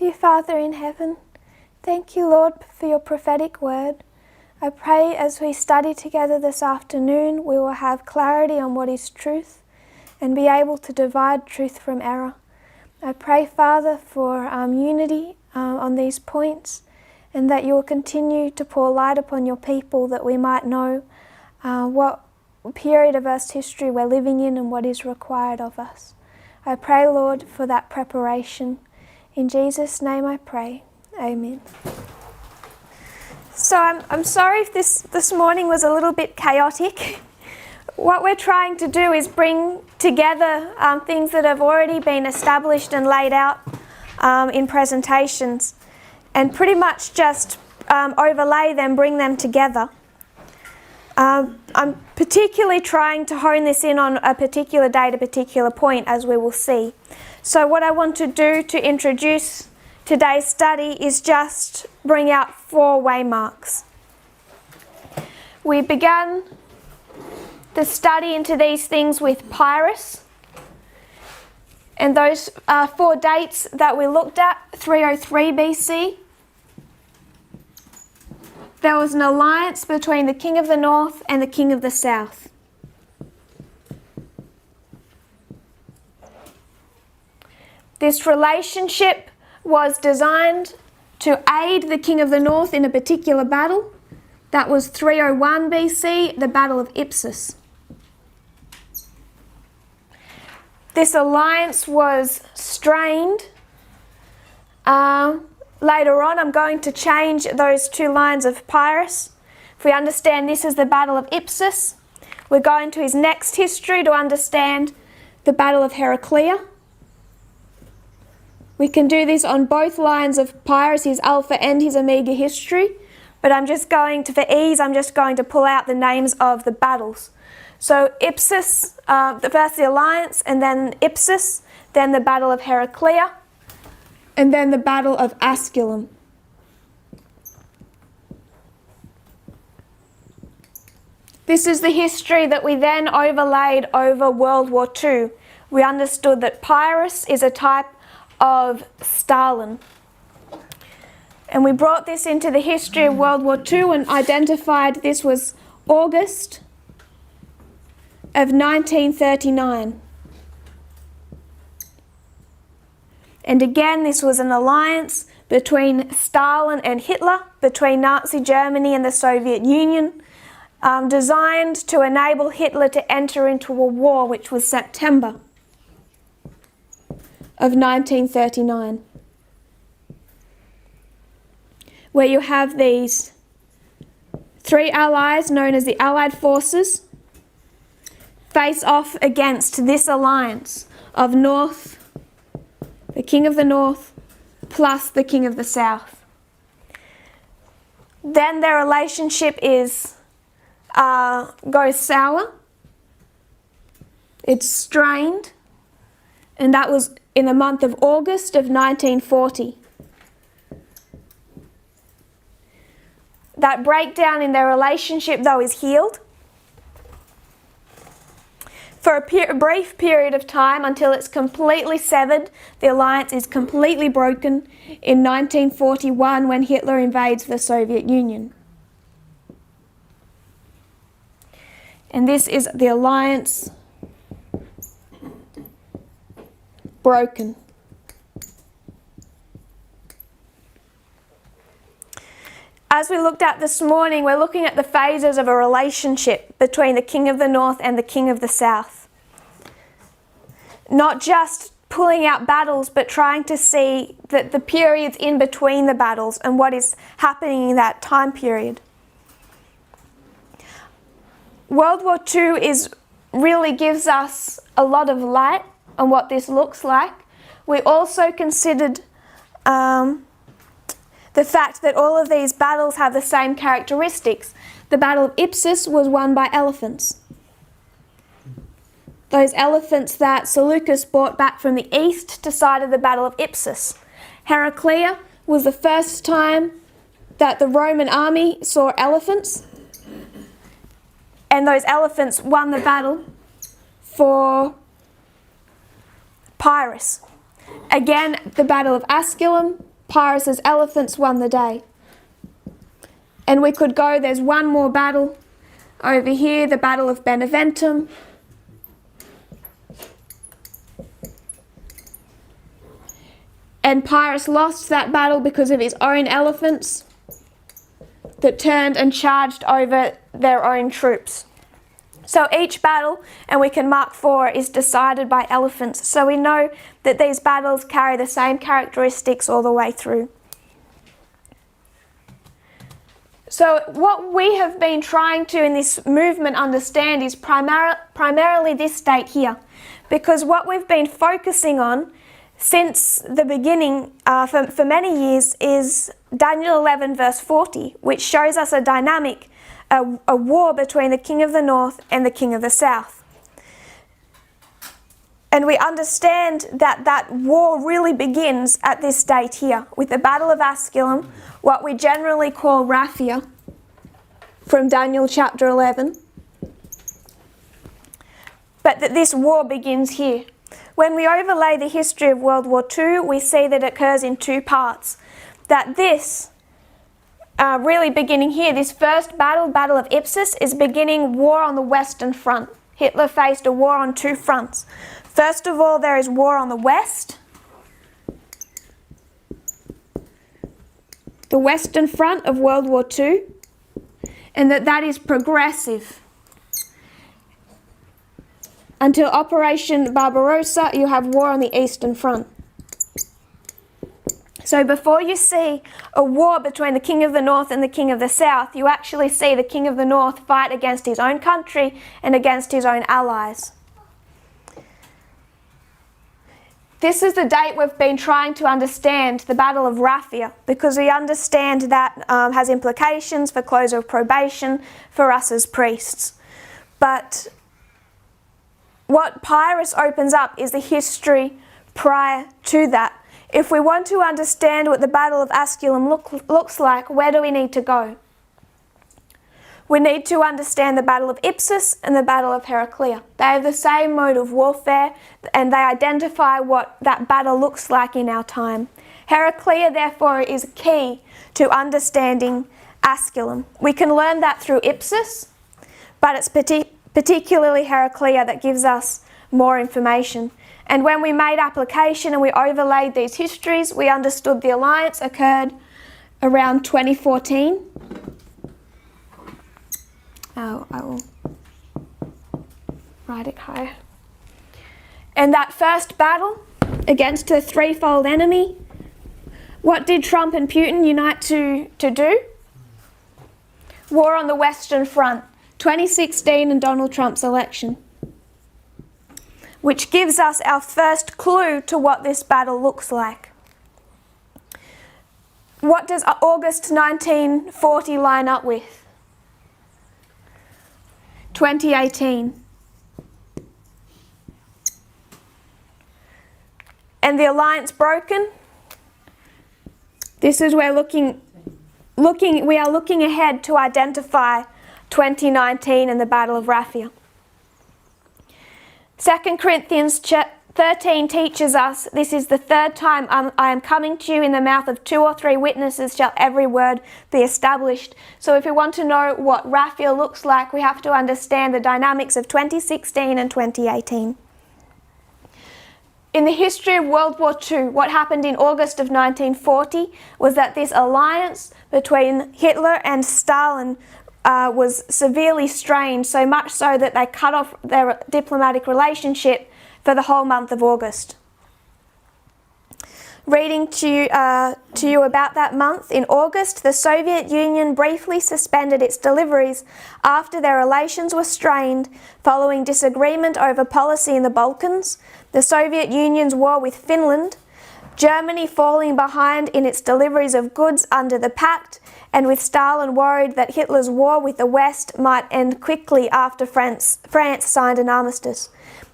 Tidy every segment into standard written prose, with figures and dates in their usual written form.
you, Father in heaven. Thank you, Lord, for your prophetic word. I pray as we study together this afternoon, we will have clarity on what is truth and be able to divide truth from error. I pray, Father, for unity on these points, and that you will continue to pour light upon your people, that we might know what period of Earth's history we're living in and what is required of us. I pray, Lord, for that preparation. In Jesus' name I pray. Amen. So I'm sorry if this morning was a little bit chaotic. What we're trying to do is bring together things that have already been established and laid out in presentations, and pretty much just overlay them, bring them together. I'm particularly trying to hone this in on a particular date, a particular point, as we will see. So what I want to do to introduce today's study is just bring out 4 waymarks. We began the study into these things with Pyrrhus, and those 4 dates that we looked at: 303 BC. There was an alliance between the King of the North and the King of the South. This relationship was designed to aid the King of the North in a particular battle. That was 301 BC, the Battle of Ipsus. This alliance was strained. Later on, I'm going to change those 2 lines of Pyrrhus. If we understand this as the Battle of Ipsus, we're going to his next history to understand the Battle of Heraclea. We can do this on both lines of Pyrrhus, his alpha and his omega history, but I'm just going to, for ease, I'm just going to pull out the names of the battles. So Ipsus, first the alliance, and then Ipsus, then the Battle of Heraclea, and then the Battle of Asculum. This is the history that we then overlaid over World War II. We understood that Pyrrhus is a type of Stalin. And we brought this into the history of World War II and identified this was August of 1939. And again, this was an alliance between Stalin and Hitler, between Nazi Germany and the Soviet Union, designed to enable Hitler to enter into a war, which was September of 1939, where you have these 3 allies known as the Allied forces face off against this alliance of North, the King of the North, plus the King of the South. Then their relationship goes sour. It's strained, and that was in the month of August of 1940. That breakdown in their relationship, though, is healed for a brief period of time until it's completely severed. The alliance is completely broken in 1941 when Hitler invades the Soviet Union. And this is the alliance broken. As we looked at this morning, we're looking at the phases of a relationship between the King of the North and the King of the South. Not just pulling out battles, but trying to see the periods in between the battles and what is happening in that time period. World War II really gives us a lot of light on what this looks like. We also considered the fact that all of these battles have the same characteristics. The Battle of Ipsus was won by elephants. Those elephants that Seleucus brought back from the east decided the Battle of Ipsus. Heraclea was the first time that the Roman army saw elephants, and those elephants won the battle for Pyrrhus. Again, the Battle of Asculum Pyrrhus's elephants won the day. And we could go, there's one more battle over here, the Battle of Beneventum. And Pyrrhus lost that battle because of his own elephants that turned and charged over their own troops. So each battle, and we can mark 4, is decided by elephants. So we know that these battles carry the same characteristics all the way through. So what we have been trying to in this movement understand is primarily this date here. Because what we've been focusing on since the beginning for many years is Daniel 11 verse 40, which shows us a dynamic, a war between the king of the north and the king of the south. And we understand that that war really begins at this date here, with the Battle of Asculum, what we generally call Raphia, from Daniel chapter 11. But that this war begins here. When we overlay the history of World War II, we see that it occurs in 2 parts. That this, really beginning here, this first battle, Battle of Ipsus, is beginning war on the Western Front. Hitler faced a war on 2 fronts. First of all, there is war on the West. The Western Front of World War II. And that is progressive. Until Operation Barbarossa, you have war on the Eastern Front. So before you see a war between the king of the north and the king of the south, you actually see the king of the north fight against his own country and against his own allies. This is the date we've been trying to understand, the Battle of Raphia, because we understand that has implications for close of probation for us as priests. But what Pyrrhus opens up is the history prior to that. If we want to understand what the Battle of Asculum looks like, where do we need to go? We need to understand the Battle of Ipsus and the Battle of Heraclea. They have the same mode of warfare, and they identify what that battle looks like in our time. Heraclea, therefore, is key to understanding Asculum. We can learn that through Ipsus, but it's particularly Heraclea that gives us more information. And when we made application and we overlaid these histories, we understood the alliance occurred around 2014. I will write it higher. And that first battle against the threefold enemy, what did Trump and Putin unite to do? War on the Western Front, 2016 and Donald Trump's election, which gives us our first clue to what this battle looks like. What does August 1940 line up with? 2018. And the alliance broken? This is where we are looking ahead to identify 2019 and the Battle of Raphia. 2 Corinthians 13 teaches us, this is the 3rd time I am coming to you, in the mouth of 2 or 3 witnesses shall every word be established. So if we want to know what Raphia looks like, we have to understand the dynamics of 2016 and 2018. In the history of World War II, what happened in August of 1940 was that this alliance between Hitler and Stalin was severely strained, so much so that they cut off their diplomatic relationship for the whole month of August. Reading to you about that month, in August, the Soviet Union briefly suspended its deliveries after their relations were strained following disagreement over policy in the Balkans, the Soviet Union's war with Finland, Germany falling behind in its deliveries of goods under the Pact, and with Stalin worried that Hitler's war with the West might end quickly after France signed an armistice.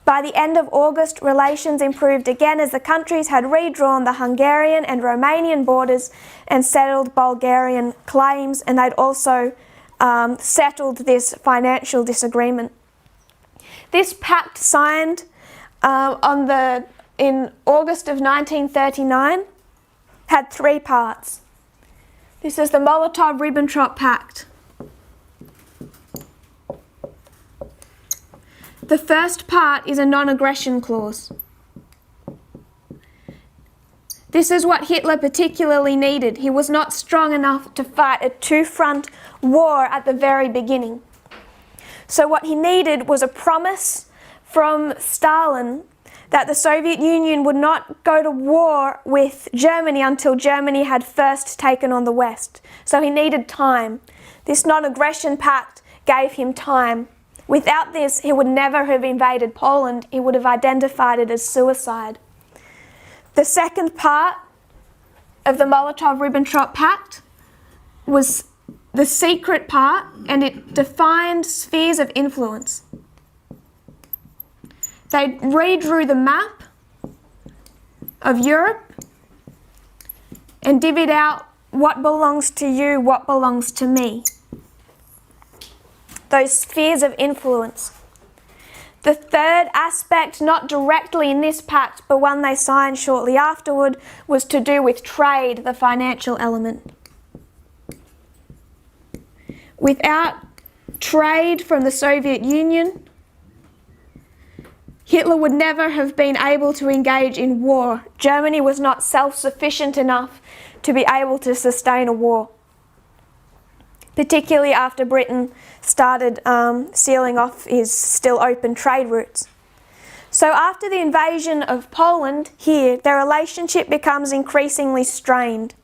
By the end of August, relations improved again as the countries had redrawn the Hungarian and Romanian borders and settled Bulgarian claims, and they'd also settled this financial disagreement. This pact signed in August of 1939 had three parts. This is the Molotov-Ribbentrop Pact. The first part is a non-aggression clause. This is what Hitler particularly needed. He was not strong enough to fight a two-front war at the very beginning. So what he needed was a promise from Stalin that the Soviet Union would not go to war with Germany until Germany had first taken on the West. So he needed time. This non-aggression pact gave him time. Without this, he would never have invaded Poland. He would have identified it as suicide. The second part of the Molotov-Ribbentrop Pact was the secret part, and it defined spheres of influence. They redrew the map of Europe and divvied out what belongs to you, what belongs to me. Those spheres of influence. The third aspect, not directly in this pact, but one they signed shortly afterward, was to do with trade, the financial element. Without trade from the Soviet Union, Hitler would never have been able to engage in war. Germany was not self-sufficient enough to be able to sustain a war, particularly after Britain started sealing off his still open trade routes. So after the invasion of Poland here, their relationship becomes increasingly strained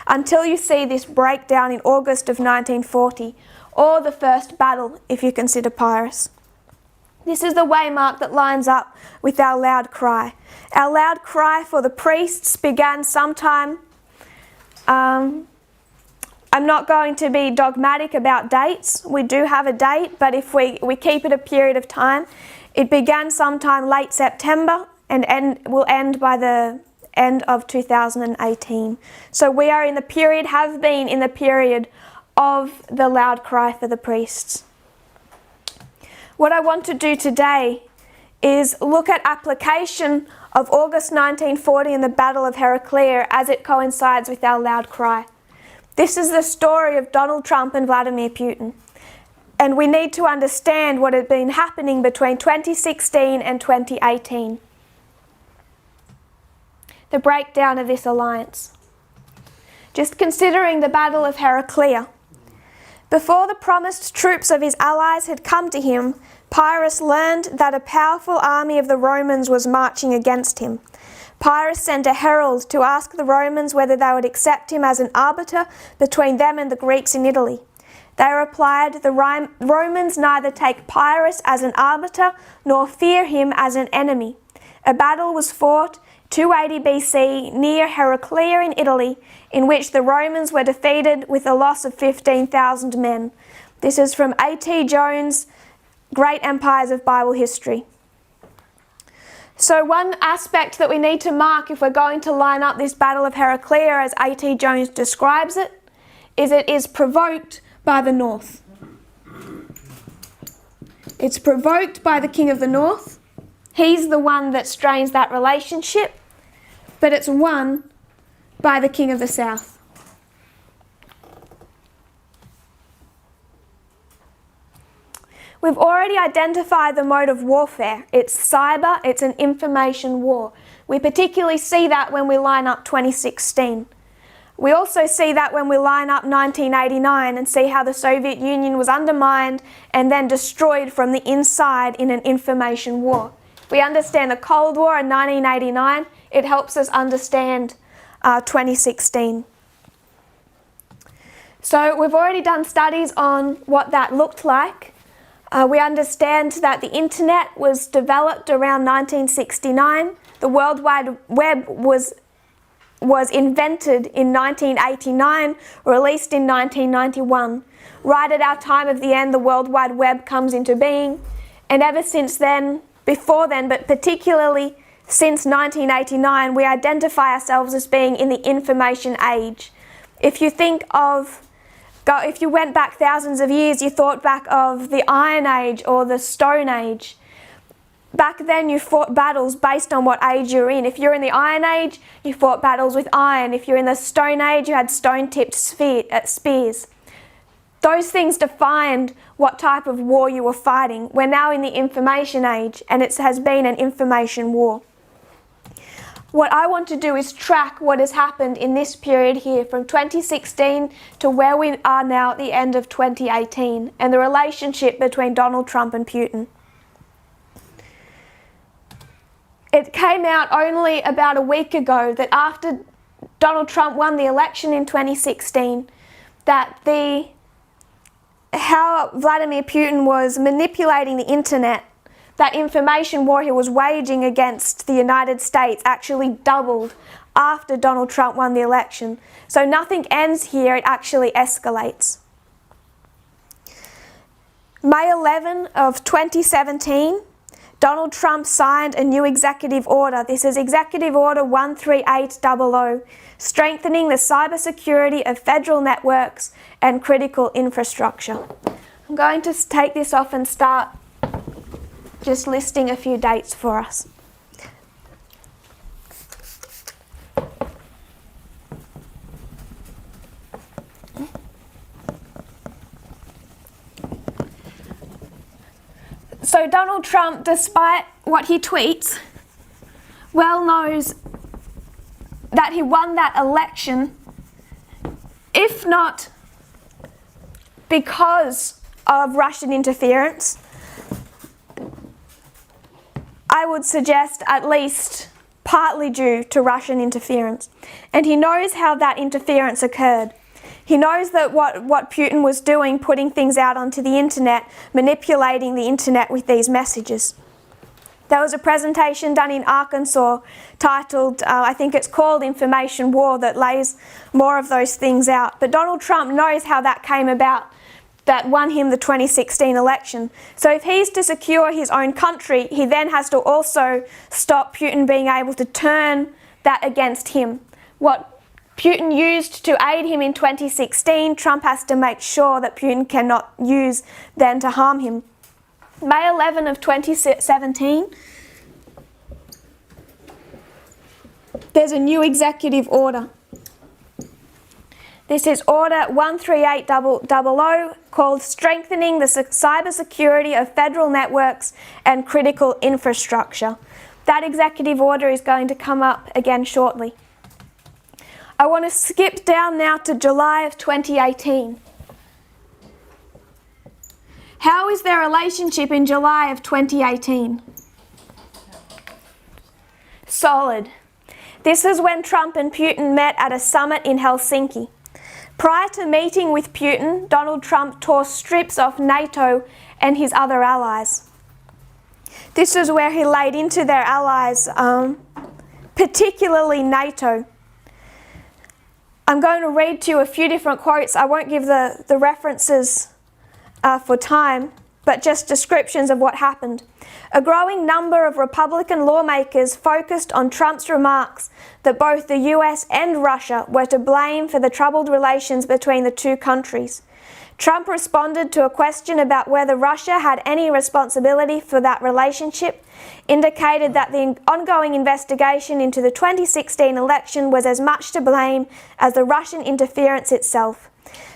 until you see this breakdown in August of 1940, or the first battle if you consider Pyrrhus. This is the waymark that lines up with our loud cry. Our loud cry for the priests began sometime, I'm not going to be dogmatic about dates. We do have a date, but if we keep it a period of time, it began sometime late September and will end by the end of 2018. So we are in the period, have been in the period of the loud cry for the priests. What I want to do today is look at application of August 1940 and the Battle of Heraclea as it coincides with our loud cry. This is the story of Donald Trump and Vladimir Putin. And we need to understand what had been happening between 2016 and 2018. The breakdown of this alliance. Just considering the Battle of Heraclea. Before the promised troops of his allies had come to him, Pyrrhus learned that a powerful army of the Romans was marching against him. Pyrrhus sent a herald to ask the Romans whether they would accept him as an arbiter between them and the Greeks in Italy. They replied, "The Romans neither take Pyrrhus as an arbiter nor fear him as an enemy." A battle was fought 280 BC near Heraclea in Italy, in which the Romans were defeated with a loss of 15,000 men. This is from A.T. Jones' Great Empires of Bible History. So one aspect that we need to mark if we're going to line up this Battle of Heraclea as A.T. Jones describes it is provoked by the North. It's provoked by the King of the North. He's the one that strains that relationship, but it's won by the King of the South. We've already identified the mode of warfare. It's cyber, it's an information war. We particularly see that when we line up 2016. We also see that when we line up 1989 and see how the Soviet Union was undermined and then destroyed from the inside in an information war. If we understand the Cold War in 1989, it helps us understand 2016. So we've already done studies on what that looked like. We understand that the internet was developed around 1969. The World Wide Web was invented in 1989, released in 1991. Right at our time of the end, the World Wide Web comes into being. And ever since then, before then, but particularly since 1989, we identify ourselves as being in the information age. If you went back thousands of years, you thought back of the Iron Age or the Stone Age. back then you fought battles based on what age you're in. If you're in the Iron Age, you fought battles with iron. If you're in the Stone Age, you had stone-tipped spears. Those things defined what type of war you were fighting. We're now in the information age, and it has been an information war. What I want to do is track what has happened in this period here from 2016 to where we are now at the end of 2018 and the relationship between Donald Trump and Putin. It came out only about a week ago that after Donald Trump won the election in 2016, that how Vladimir Putin was manipulating the internet, that information war he was waging against the United States actually doubled after Donald Trump won the election. So nothing ends here, it actually escalates. May 11 of 2017, Donald Trump signed a new executive order. This is Executive Order 13800, strengthening the cybersecurity of federal networks and critical infrastructure. I'm going to take this off and start just listing a few dates for us. So Donald Trump, despite what he tweets, well knows that he won that election, if not because of Russian interference, I would suggest at least partly due to Russian interference. And he knows how that interference occurred. He knows that what Putin was doing, putting things out onto the internet, manipulating the internet with these messages. There was a presentation done in Arkansas titled, I think it's called Information War, that lays more of those things out. But Donald Trump knows how that came about, that won him the 2016 election. So if he's to secure his own country, he then has to also stop Putin being able to turn that against him. What Putin used to aid him in 2016, Trump has to make sure that Putin cannot use then to harm him. May 11 of 2017, there's a new executive order. This is Order 13800, called Strengthening the Cybersecurity of Federal Networks and Critical Infrastructure. That executive order is going to come up again shortly. I want to skip down now to July of 2018. How is their relationship in July of 2018? Solid. This is when Trump and Putin met at a summit in Helsinki. Prior to meeting with Putin, Donald Trump tore strips off NATO and his other allies. This is where he laid into their allies, particularly NATO. I'm going to read to you a few different quotes. I won't give the references for time, but just descriptions of what happened. A growing number of Republican lawmakers focused on Trump's remarks that both the US and Russia were to blame for the troubled relations between the two countries. Trump responded to a question about whether Russia had any responsibility for that relationship, indicated that the ongoing investigation into the 2016 election was as much to blame as the Russian interference itself.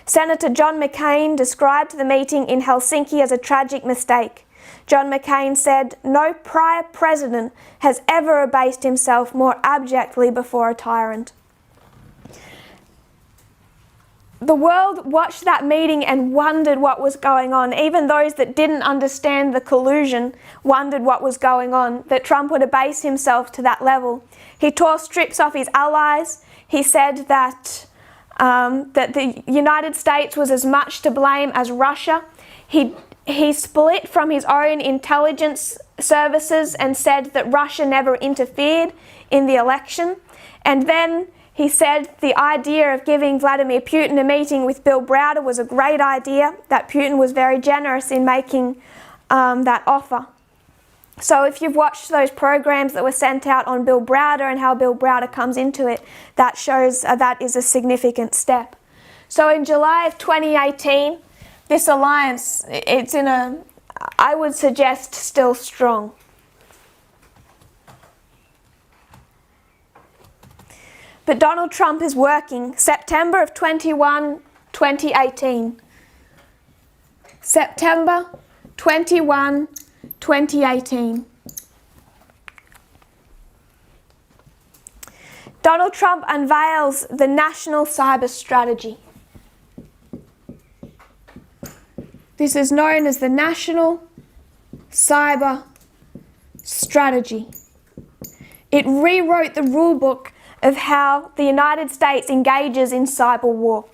Senator John McCain described the meeting in Helsinki as a tragic mistake. John McCain said, "No prior president has ever abased himself more abjectly before a tyrant." The world watched that meeting and wondered what was going on. Even those that didn't understand the collusion wondered what was going on, that Trump would abase himself to that level. He tore strips off his allies. He said that the United States was as much to blame as Russia. He split from his own intelligence services and said that Russia never interfered in the election. And then he said the idea of giving Vladimir Putin a meeting with Bill Browder was a great idea, that Putin was very generous in making that offer. So if you've watched those programs that were sent out on Bill Browder and how Bill Browder comes into it, that shows that is a significant step. So in July of 2018, this alliance, it's in a, I would suggest, still strong. but Donald Trump is working. September of 2018. September 21, 2018. Donald Trump unveils the National Cyber Strategy. This is known as the National Cyber Strategy. It rewrote the rulebook of how the United States engages in cyber war.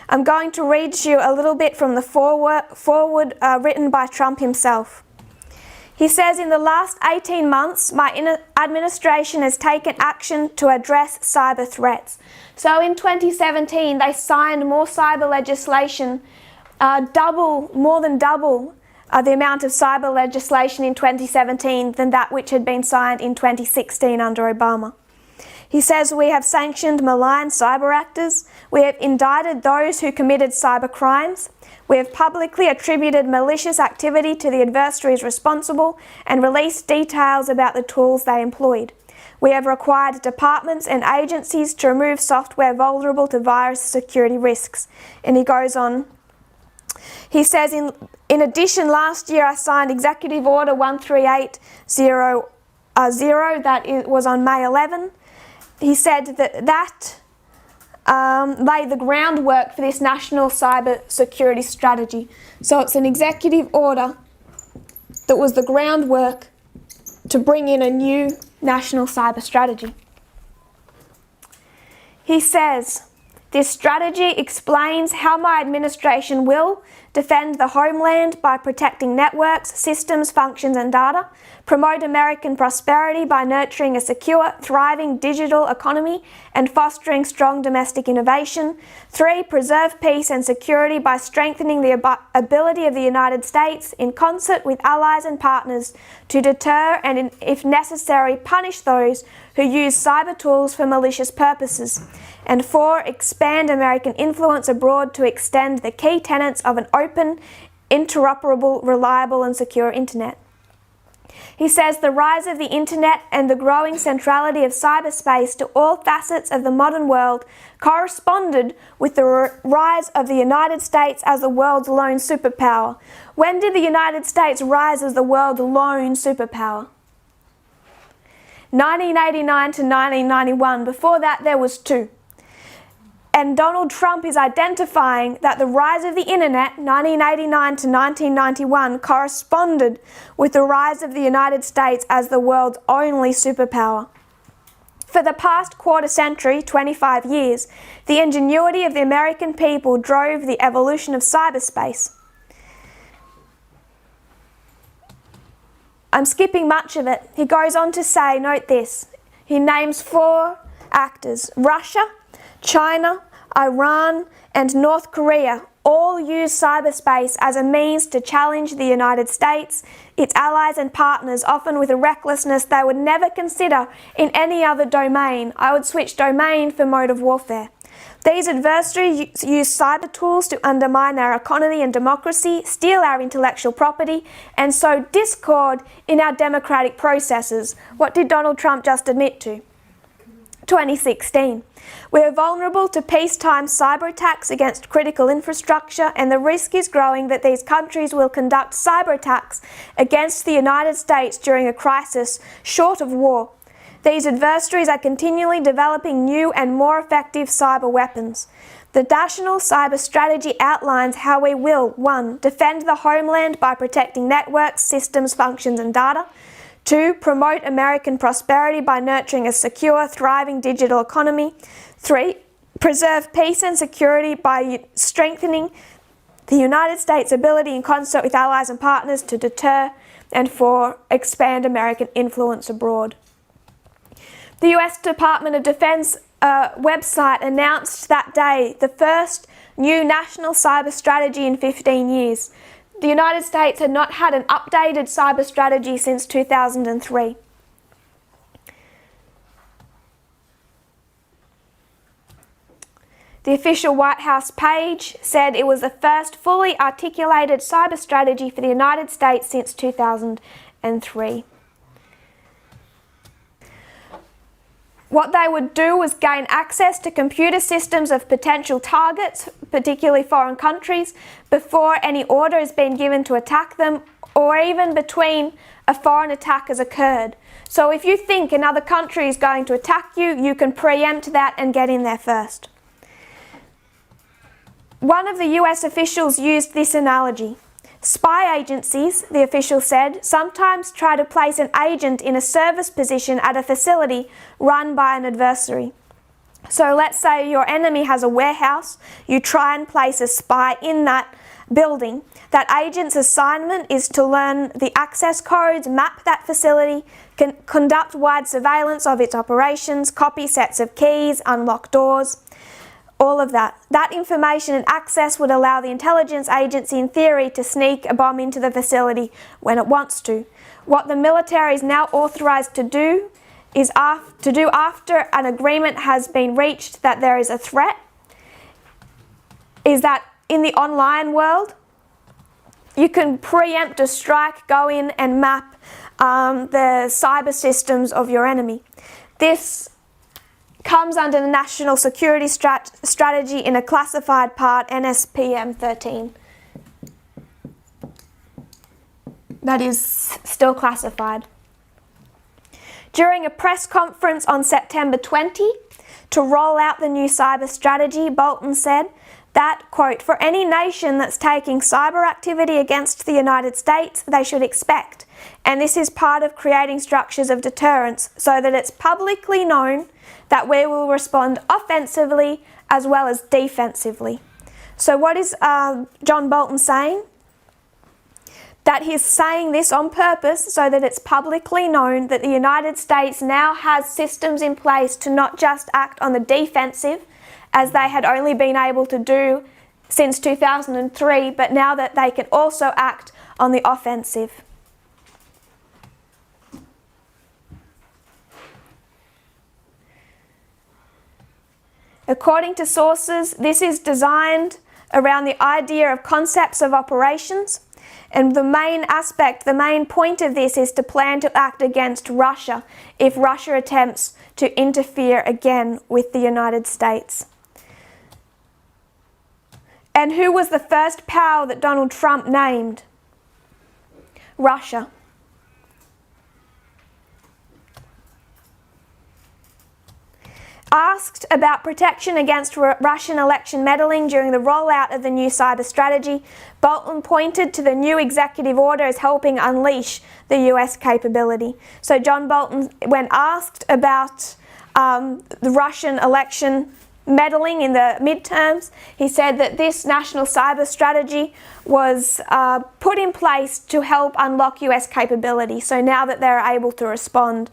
I'm going to read to you a little bit from the forward written by Trump himself. He says, in the last 18 months, my administration has taken action to address cyber threats. So in 2017, they signed more cyber legislation, more than double the amount of cyber legislation in 2017 than that which had been signed in 2016 under Obama. He says, we have sanctioned malign cyber actors. We have indicted those who committed cyber crimes. We have publicly attributed malicious activity to the adversaries responsible and released details about the tools they employed. We have required departments and agencies to remove software vulnerable to virus security risks. And he goes on. He says, in addition, last year I signed Executive Order 13800, that was on May 11. He said that laid the groundwork for this national cyber security strategy. So it's an executive order that was the groundwork to bring in a new national cyber strategy. He says, this strategy explains how my administration will defend the homeland by protecting networks, systems, functions and data, promote American prosperity by nurturing a secure, thriving digital economy and fostering strong domestic innovation. 3, preserve peace and security by strengthening the ability of the United States, in concert with allies and partners, to deter and, if necessary, punish those who use cyber tools for malicious purposes. And 4, expand American influence abroad to extend the key tenets of an open, interoperable, reliable and secure internet. He says the rise of the internet and the growing centrality of cyberspace to all facets of the modern world corresponded with the rise of the United States as the world's lone superpower. When did the United States rise as the world's lone superpower? 1989 to 1991. Before that, there was 2. And Donald Trump is identifying that the rise of the internet, 1989 to 1991, corresponded with the rise of the United States as the world's only superpower. For the past quarter century, 25 years, the ingenuity of the American people drove the evolution of cyberspace. I'm skipping much of it. He goes on to say, note this, he names 4 actors: Russia, China, Iran, and North Korea all use cyberspace as a means to challenge the United States, its allies and partners, often with a recklessness they would never consider in any other domain. I would switch domain for mode of warfare. These adversaries use cyber tools to undermine our economy and democracy, steal our intellectual property, and sow discord in our democratic processes. What did Donald Trump just admit to? 2016. We are vulnerable to peacetime cyber attacks against critical infrastructure, and the risk is growing that these countries will conduct cyber attacks against the United States during a crisis short of war. These adversaries are continually developing new and more effective cyber weapons. The National Cyber Strategy outlines how we will: 1. Defend the homeland by protecting networks, systems, functions and data. 2. Promote American prosperity by nurturing a secure, thriving digital economy. 3. Preserve peace and security by strengthening the United States' ability in concert with allies and partners to deter. And 4. Expand American influence abroad. The US Department of Defense website announced that day the first new national cyber strategy in 15 years. The United States had not had an updated cyber strategy since 2003. The official White House page said it was the first fully articulated cyber strategy for the United States since 2003. What they would do was gain access to computer systems of potential targets, particularly foreign countries, before any order has been given to attack them, or even between a foreign attack has occurred. So if you think another country is going to attack you, you can preempt that and get in there first. One of the US officials used this analogy. Spy agencies, the official said, sometimes try to place an agent in a service position at a facility run by an adversary. So let's say your enemy has a warehouse, you try and place a spy in that building. That agent's assignment is to learn the access codes, map that facility, conduct wide surveillance of its operations, copy sets of keys, unlock doors. All of that. That information and access would allow the intelligence agency in theory to sneak a bomb into the facility when it wants to. What the military is now authorized to do is after an agreement has been reached that there is a threat, is that in the online world, you can preempt a strike, go in and map the cyber systems of your enemy. This comes under the National Security Strategy in a classified part, NSPM 13. That is still classified. During a press conference on September 20 to roll out the new cyber strategy, Bolton said that, quote, for any nation that's taking cyber activity against the United States, they should expect, and this is part of creating structures of deterrence so that it's publicly known that we will respond offensively as well as defensively. So what is John Bolton saying? That he's saying this on purpose so that it's publicly known that the United States now has systems in place to not just act on the defensive, as they had only been able to do since 2003, but now that they can also act on the offensive. According to sources, this is designed around the idea of concepts of operations, and the main point of this is to plan to act against Russia if Russia attempts to interfere again with the United States. And who was the first power that Donald Trump named? Russia. Asked about protection against Russian election meddling during the rollout of the new cyber strategy, Bolton pointed to the new executive order as helping unleash the US capability. So John Bolton, when asked about the Russian election meddling in the midterms, he said that this national cyber strategy was put in place to help unlock US capability. So now that they're able to respond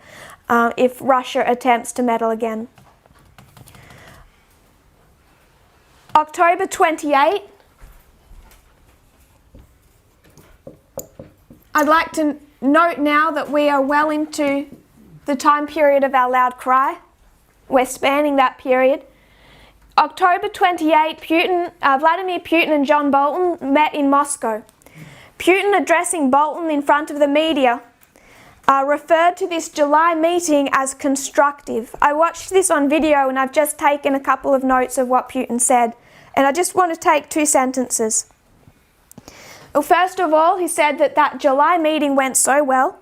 if Russia attempts to meddle again. October 28, I'd like to note now that we are well into the time period of our loud cry. We're spanning that period. October 28, Vladimir Putin and John Bolton met in Moscow. Putin, addressing Bolton in front of the media, referred to this July meeting as constructive. I watched this on video and I've just taken a couple of notes of what Putin said, and I just want to take two sentences. Well, first of all, he said that July meeting went so well,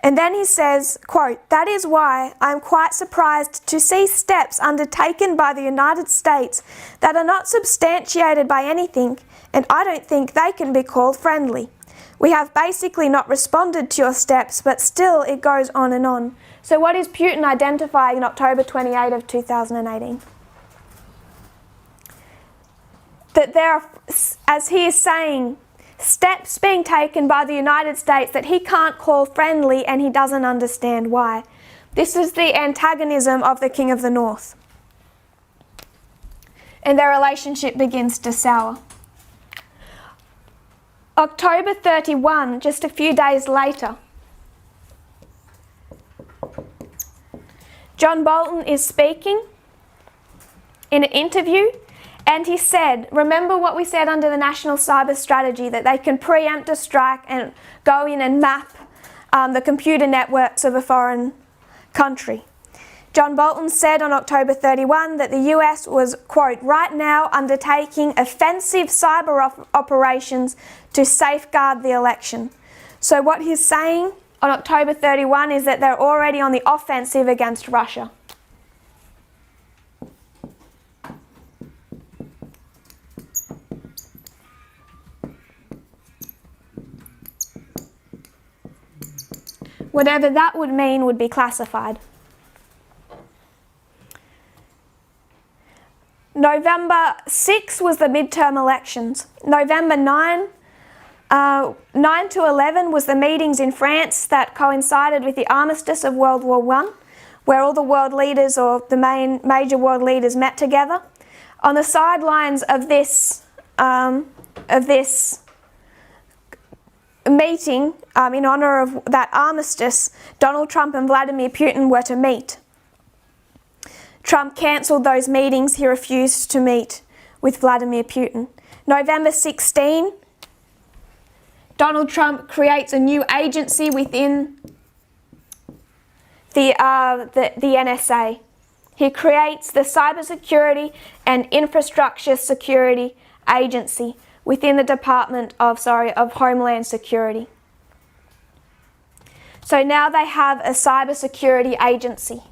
and then he says, quote, that is why I'm quite surprised to see steps undertaken by the United States that are not substantiated by anything, and I don't think they can be called friendly. We have basically not responded to your steps, but still it goes on and on. So what is Putin identifying in October 28 of 2018? That there are, as he is saying, steps being taken by the United States that he can't call friendly, and he doesn't understand why. This is the antagonism of the King of the North. And their relationship begins to sour. October 31, just a few days later, John Bolton is speaking in an interview, and he said, remember what we said under the National Cyber Strategy, that they can preempt a strike and go in and map the computer networks of a foreign country. John Bolton said on October 31 that the US was, quote, right now undertaking offensive cyber operations to safeguard the election. So what he's saying on October 31 is that they're already on the offensive against Russia. Whatever that would mean would be classified. November 6 was the midterm elections. November 9 to 11 was the meetings in France that coincided with the armistice of World War I, where all the world leaders or the major world leaders met together. On the sidelines of this meeting, in honour of that armistice, Donald Trump and Vladimir Putin were to meet. Trump cancelled those meetings. He refused to meet with Vladimir Putin. November 16, Donald Trump creates a new agency within the NSA. He creates the Cybersecurity and Infrastructure Security Agency within the Department of Homeland Security. So now they have a cybersecurity agency.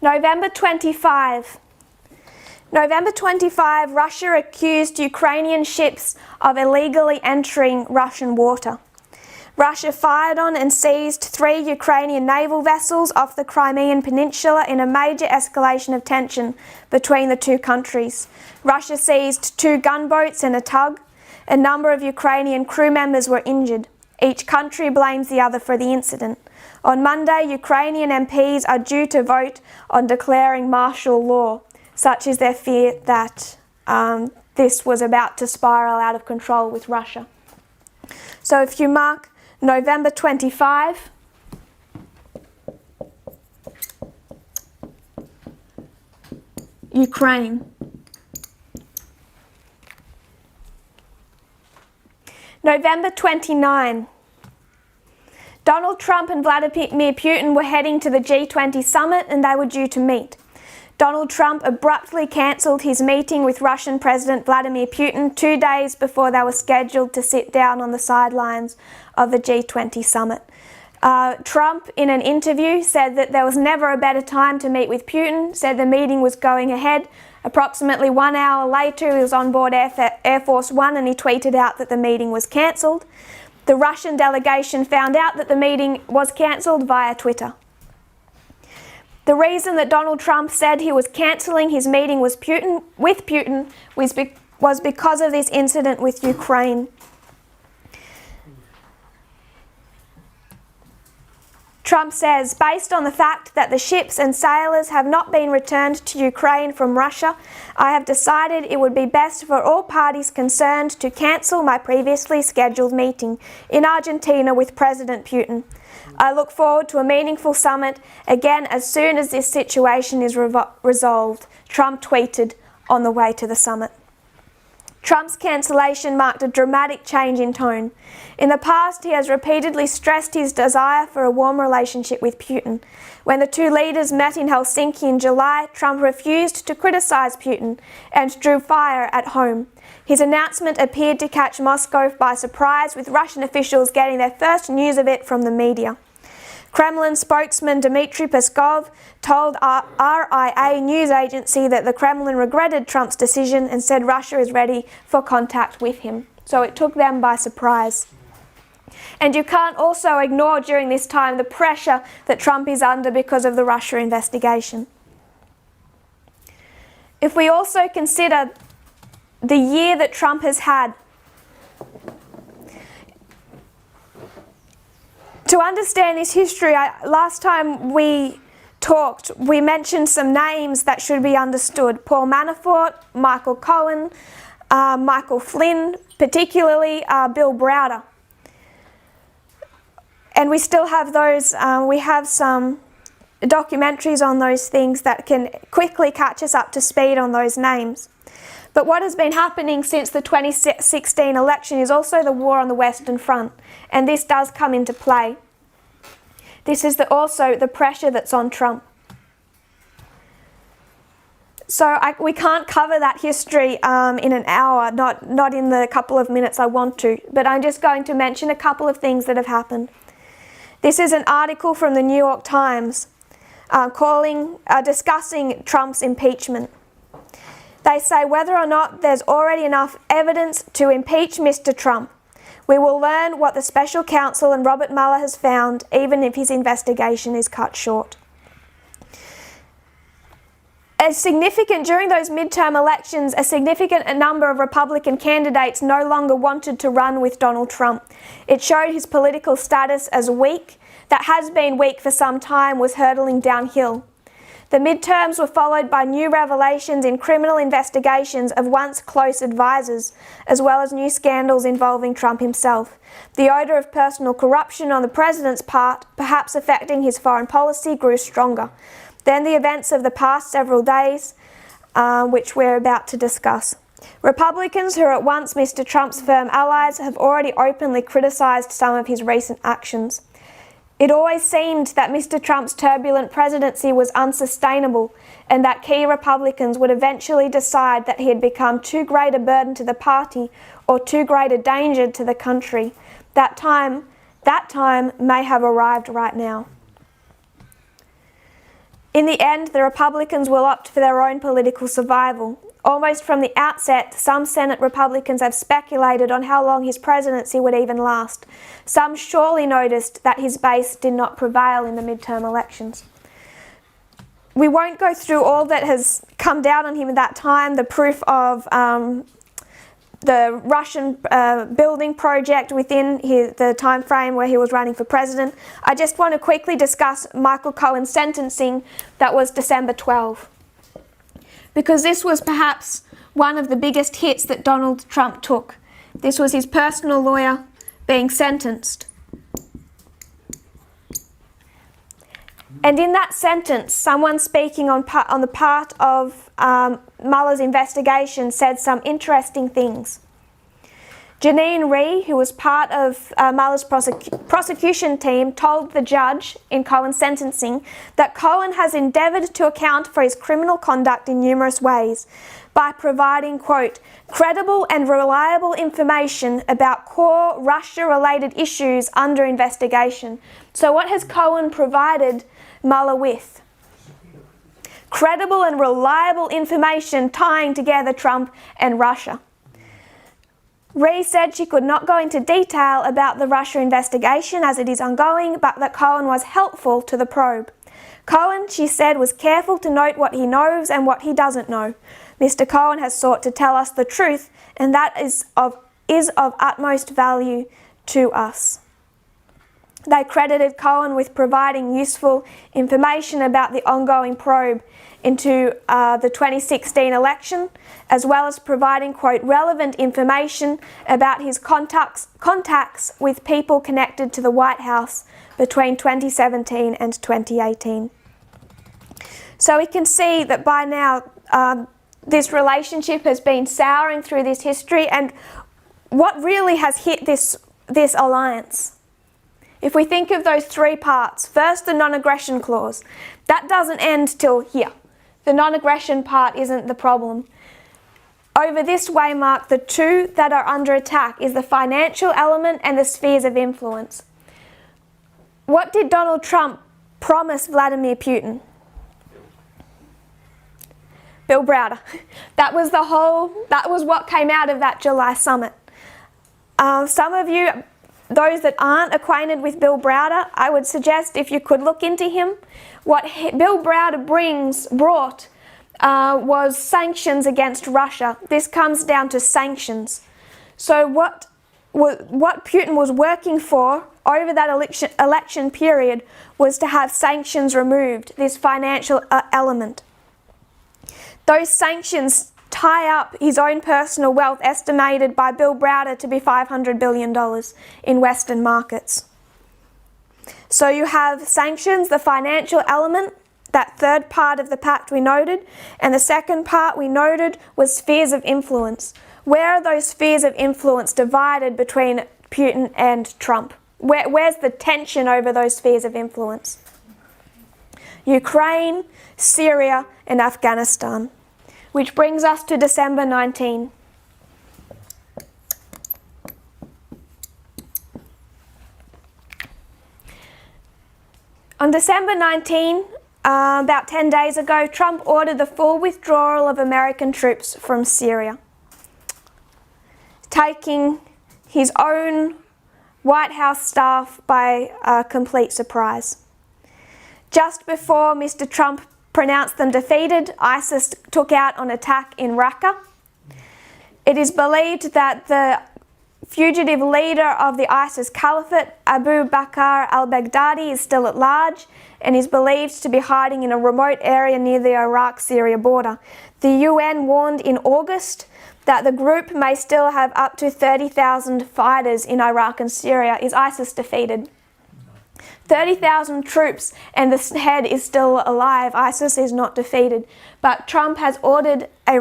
November 25. November 25, Russia accused Ukrainian ships of illegally entering Russian water. Russia fired on and seized 3 Ukrainian naval vessels off the Crimean Peninsula in a major escalation of tension between the two countries. Russia seized 2 gunboats and a tug. A number of Ukrainian crew members were injured. Each country blames the other for the incident. On Monday, Ukrainian MPs are due to vote on declaring martial law, such is their fear that this was about to spiral out of control with Russia. So if you mark November 25, Ukraine. November 29. Donald Trump and Vladimir Putin were heading to the G20 summit and they were due to meet. Donald Trump abruptly cancelled his meeting with Russian President Vladimir Putin 2 days before they were scheduled to sit down on the sidelines of the G20 summit. Trump, in an interview, said that there was never a better time to meet with Putin, said the meeting was going ahead. Approximately 1 hour later, he was on board Air Force One and he tweeted out that the meeting was cancelled. The Russian delegation found out that the meeting was cancelled via Twitter. The reason that Donald Trump said he was cancelling his meeting with Putin was because of this incident with Ukraine. Trump says, based on the fact that the ships and sailors have not been returned to Ukraine from Russia, I have decided it would be best for all parties concerned to cancel my previously scheduled meeting in Argentina with President Putin. I look forward to a meaningful summit again as soon as this situation is resolved, Trump tweeted on the way to the summit. Trump's cancellation marked a dramatic change in tone. In the past, he has repeatedly stressed his desire for a warm relationship with Putin. When the two leaders met in Helsinki in July, Trump refused to criticize Putin and drew fire at home. His announcement appeared to catch Moscow by surprise, with Russian officials getting their first news of it from the media. Kremlin spokesman Dmitry Peskov told RIA news agency that the Kremlin regretted Trump's decision and said Russia is ready for contact with him. So it took them by surprise. And you can't also ignore during this time the pressure that Trump is under because of the Russia investigation. If we also consider the year that Trump has had, to understand this history, last time we talked, we mentioned some names that should be understood. Paul Manafort, Michael Cohen, Michael Flynn, particularly Bill Browder. And we still have those, we have some documentaries on those things that can quickly catch us up to speed on those names. But what has been happening since the 2016 election is also the war on the Western Front, and this does come into play. This is also the pressure that's on Trump. So we can't cover that history in an hour, not in the couple of minutes I want to, but I'm just going to mention a couple of things that have happened. This is an article from the New York Times discussing Trump's impeachment. They say whether or not there's already enough evidence to impeach Mr. Trump, we will learn what the special counsel and Robert Mueller has found, even if his investigation is cut short. During those midterm elections, a significant number of Republican candidates no longer wanted to run with Donald Trump. It showed his political status as weak, that has been weak for some time, was hurtling downhill. The midterms were followed by new revelations in criminal investigations of once close advisors, as well as new scandals involving Trump himself. The odour of personal corruption on the president's part, perhaps affecting his foreign policy, grew stronger. Then the events of the past several days, which we're about to discuss. Republicans who are at once Mr. Trump's firm allies have already openly criticised some of his recent actions. It always seemed that Mr. Trump's turbulent presidency was unsustainable and that key Republicans would eventually decide that he had become too great a burden to the party or too great a danger to the country. That time may have arrived right now. In the end, the Republicans will opt for their own political survival. Almost from the outset, some Senate Republicans have speculated on how long his presidency would even last. Some surely noticed that his base did not prevail in the midterm elections. We won't go through all that has come down on him at that time, the proof of the Russian building project within the time frame where he was running for president. I just want to quickly discuss Michael Cohen's sentencing that was December 12. Because this was perhaps one of the biggest hits that Donald Trump took. This was his personal lawyer being sentenced. And in that sentence, someone speaking on the part of Mueller's investigation said some interesting things. Jeanine Rhee, who was part of Mueller's prosecution team, told the judge in Cohen's sentencing that Cohen has endeavoured to account for his criminal conduct in numerous ways by providing, quote, credible and reliable information about core Russia-related issues under investigation. So what has Cohen provided Mueller with? Credible and reliable information tying together Trump and Russia. Rhee said she could not go into detail about the Russia investigation as it is ongoing, but that Cohen was helpful to the probe. Cohen, she said, was careful to note what he knows and what he doesn't know. Mr. Cohen has sought to tell us the truth, and that is of utmost value to us. They credited Cohen with providing useful information about the ongoing probe into the 2016 election, as well as providing, quote, relevant information about his contacts with people connected to the White House between 2017 and 2018. So we can see that by now this relationship has been souring through this history, and what really has hit this alliance? If we think of those three parts, first the non-aggression clause, that doesn't end till here. The non-aggression part isn't the problem. Over this waymark, the two that are under attack is the financial element and the spheres of influence. What did Donald Trump promise Vladimir Putin? Bill Browder. That was what came out of that July summit. Some of you, those that aren't acquainted with Bill Browder, I would suggest if you could look into him. What Bill Browder brought was sanctions against Russia. This comes down to sanctions. So what Putin was working for over that election period was to have sanctions removed, this financial element. Those sanctions tie up his own personal wealth, estimated by Bill Browder to be $500 billion in Western markets. So you have sanctions, the financial element, that third part of the pact we noted, and the second part we noted was spheres of influence. Where are those spheres of influence divided between Putin and Trump? Where's the tension over those spheres of influence? Ukraine, Syria, and Afghanistan. Which brings us to December 19. On December 19, about 10 days ago, Trump ordered the full withdrawal of American troops from Syria, taking his own White House staff by complete surprise. Just before Mr. Trump pronounced them defeated, ISIS took out an attack in Raqqa. It is believed that the fugitive leader of the ISIS Caliphate, Abu Bakr al-Baghdadi, is still at large and is believed to be hiding in a remote area near the Iraq-Syria border. The UN warned in August that the group may still have up to 30,000 fighters in Iraq and Syria. Is ISIS defeated? 30,000 troops and the head is still alive. ISIS is not defeated. But Trump has ordered a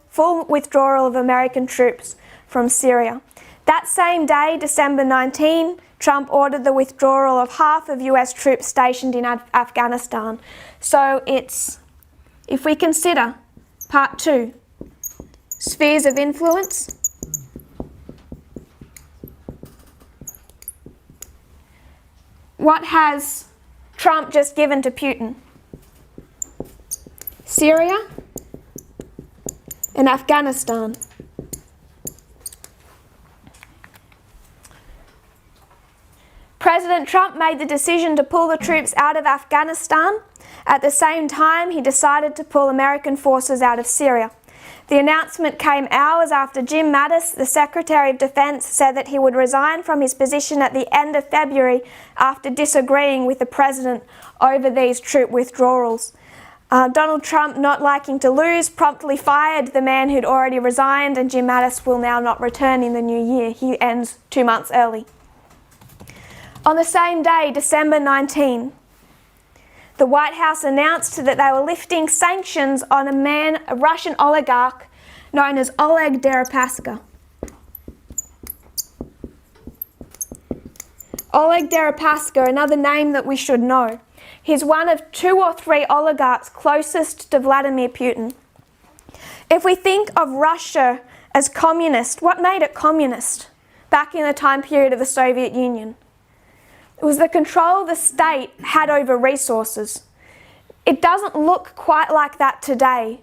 full withdrawal of American troops from Syria. That same day, December 19, Trump ordered the withdrawal of half of US troops stationed in Afghanistan. So if we consider part 2, spheres of influence, what has Trump just given to Putin? Syria and Afghanistan. President Trump made the decision to pull the troops out of Afghanistan. At the same time, he decided to pull American forces out of Syria. The announcement came hours after Jim Mattis, the Secretary of Defense, said that he would resign from his position at the end of February after disagreeing with the president over these troop withdrawals. Donald Trump, not liking to lose, promptly fired the man who'd already resigned, and Jim Mattis will now not return in the new year. He ends 2 months early. On the same day, December 19, the White House announced that they were lifting sanctions on a Russian oligarch known as Oleg Derapaska. Oleg Derapaska, another name that we should know. He's one of 2 or 3 oligarchs closest to Vladimir Putin. If we think of Russia as communist, what made it communist back in the time period of the Soviet Union? It was the control the state had over resources. It doesn't look quite like that today,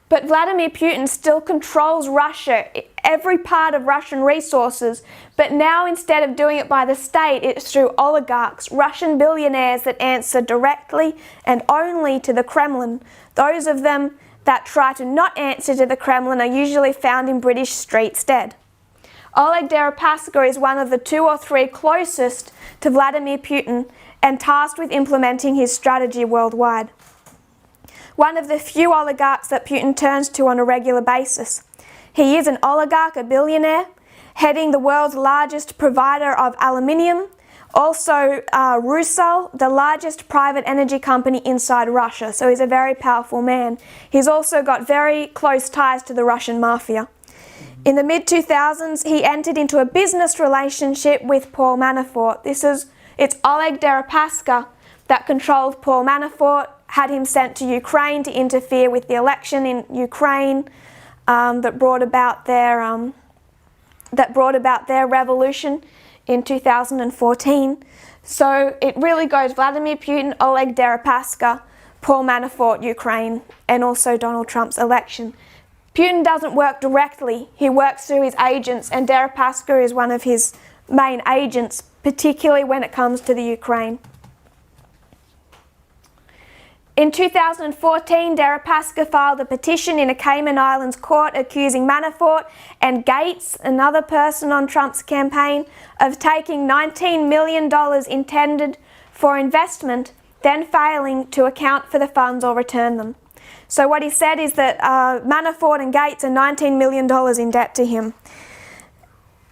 but Vladimir Putin still controls Russia, every part of Russian resources, but now instead of doing it by the state, it's through oligarchs, Russian billionaires that answer directly and only to the Kremlin. Those of them that try to not answer to the Kremlin are usually found in British streets dead. Oleg Derapaska is one of the 2 or 3 closest to Vladimir Putin and tasked with implementing his strategy worldwide. One of the few oligarchs that Putin turns to on a regular basis. He is an oligarch, a billionaire, heading the world's largest provider of aluminium, also Rusal, the largest private energy company inside Russia, so he's a very powerful man. He's also got very close ties to the Russian mafia. In the mid-2000s, he entered into a business relationship with Paul Manafort. It's Oleg Derapaska that controlled Paul Manafort, had him sent to Ukraine to interfere with the election in Ukraine that brought about their revolution in 2014. So it really goes Vladimir Putin, Oleg Derapaska, Paul Manafort, Ukraine, and also Donald Trump's election. Putin doesn't work directly, he works through his agents, and Derapaska is one of his main agents, particularly when it comes to the Ukraine. In 2014, Derapaska filed a petition in a Cayman Islands court accusing Manafort and Gates, another person on Trump's campaign, of taking $19 million intended for investment, then failing to account for the funds or return them. So what he said is that Manafort and Gates are $19 million in debt to him.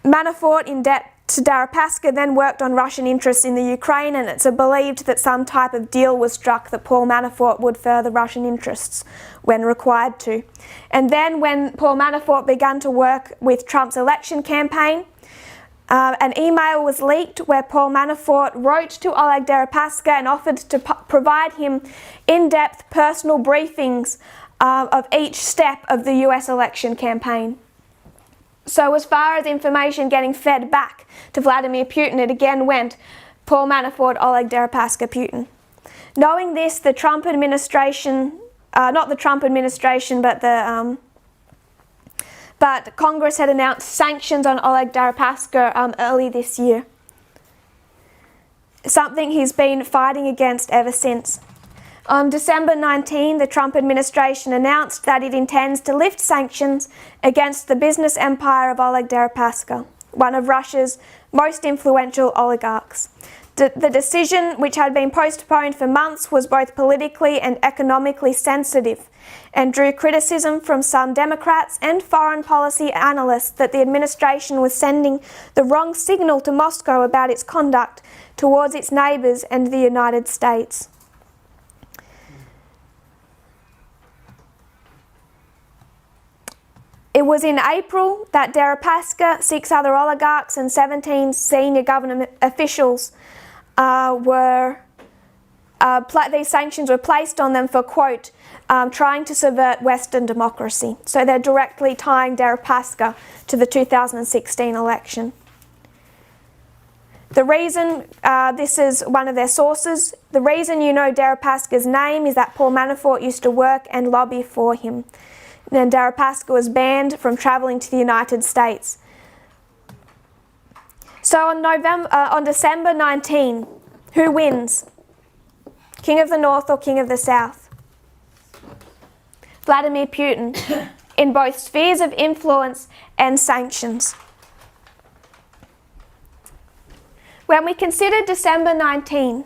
Manafort in debt Derapaska then worked on Russian interests in the Ukraine, and it's believed that some type of deal was struck that Paul Manafort would further Russian interests when required to. And then when Paul Manafort began to work with Trump's election campaign, an email was leaked where Paul Manafort wrote to Oleg Derapaska and offered to provide him in-depth personal briefings of each step of the US election campaign. So as far as information getting fed back to Vladimir Putin, it again went Paul Manafort, Oleg Derapaska, Putin. Knowing this, the Trump administration, not the Trump administration, but Congress had announced sanctions on Oleg Derapaska early this year. Something he's been fighting against ever since. On December 19, the Trump administration announced that it intends to lift sanctions against the business empire of Oleg Derapaska, one of Russia's most influential oligarchs. The decision, which had been postponed for months, was both politically and economically sensitive and drew criticism from some Democrats and foreign policy analysts that the administration was sending the wrong signal to Moscow about its conduct towards its neighbours and the United States. It was in April that Derapaska, 6 other oligarchs and 17 senior government officials these sanctions were placed on them for, quote, trying to subvert Western democracy. So they're directly tying Derapaska to the 2016 election. The reason, this is one of their sources, the reason you know Deripaska's name is that Paul Manafort used to work and lobby for him. And Derapaska was banned from travelling to the United States. So on December 19, who wins? King of the North or King of the South? Vladimir Putin, in both spheres of influence and sanctions. When we consider December 19,